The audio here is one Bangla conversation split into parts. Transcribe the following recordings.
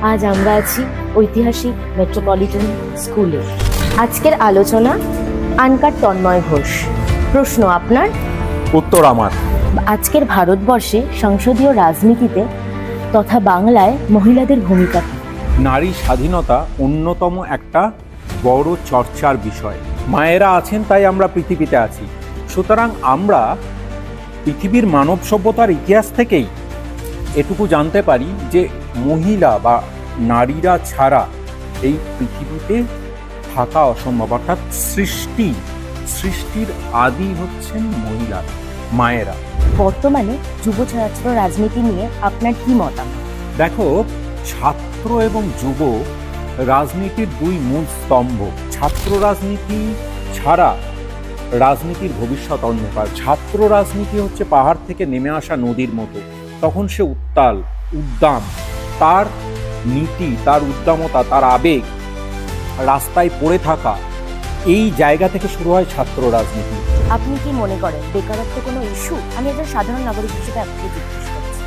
আজ আমরা আছি ঐতিহাসিক মেট্রোপলিটন স্কুলে। আজকের আলোচনা আনকার তন্ময় ঘোষ। প্রশ্ন আপনার, উত্তর আমার। আজকের ভারতবর্ষে সংসদীয় রাজনীতিতে তথা বাংলায় মহিলাদের ভূমিকা কি? নারী স্বাধীনতা অন্যতম একটা বড় চর্চার বিষয়। মায়েরা আছেন তাই আমরা পৃথিবীতে আছি। সুতরাং আমরা পৃথিবীর মানব সভ্যতার ইতিহাস থেকেই এটুকু জানতে পারি যে মহিলা বা নারীরা ছাড়া এই পৃথিবীতে থাকা অসম্ভব। অর্থাৎ সৃষ্টির আদি হচ্ছেন মহিলা, মায়েরা। বর্তমানে যুব ছাত্র রাজনীতি নিয়ে আপনার কি মতামত? দেখো, ছাত্র এবং যুব রাজনীতির দুই মূল স্তম্ভ। ছাত্র রাজনীতি ছাড়া রাজনীতির ভবিষ্যৎ অন্ধকার। ছাত্র রাজনীতি হচ্ছে পাহাড় থেকে নেমে আসা নদীর মতো। তখন সে উত্তাল, উদ্দাম, তার নীতি, তার উদ্দামতা, তার আবেগ, রাস্তায় পড়ে থাকা, এই জায়গা থেকে শুরু হয় ছাত্র রাজনীতি। আপনি কি মনে করেন বেকারত্ব কোনো ইস্যু? আমি একজন সাধারণ নাগরিক হিসেবে আপনাকে জিজ্ঞেস করছি।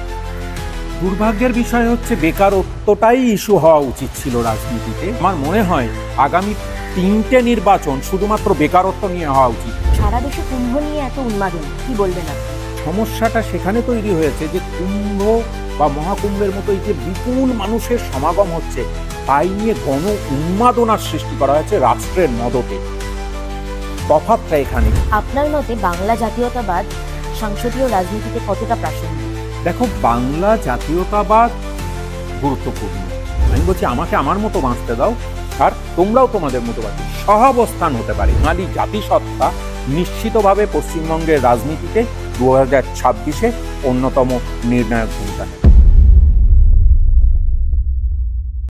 দুর্ভাগ্যের বিষয় হচ্ছে বেকারত্বটাই ইস্যু হওয়া উচিত ছিল রাজনীতিতে। আমার মনে হয় আগামী 3টে নির্বাচন শুধুমাত্র বেকারত্ব নিয়ে হওয়া উচিত। সারা দেশে কুম্ভ নিয়ে এত উন্মাদনা, কি বলবেন আপনি? সমস্যাটা সেখানে তৈরি হয়েছে যে কুম্ভ বা মহাকুম্ভের মতো এই যে বিপুল মানুষের সমাগম হচ্ছে, তাই নিয়ে গণ উন্মাদনার সৃষ্টি করা হয়েছে রাষ্ট্রের মদতে। তফাৎটা এখানে। আপনার মতে বাংলা জাতীয়তাবাদ সংসদীয় রাজনীতিতে কতটা প্রাসঙ্গিক? দেখো, বাংলা জাতীয়তাবাদ গুরুত্বপূর্ণ। আমি বলছি আমাকে আমার মতো বাঁচতে দাও, আর তোমরাও তোমাদের মতো বাঁচো। সহাবস্থান হতে পারে। বাঙালি জাতিসত্তা নিশ্চিতভাবে পশ্চিমবঙ্গের রাজনীতিতে 2026-এ অন্যতম নির্ণায়ক ভূমিকা নেবে।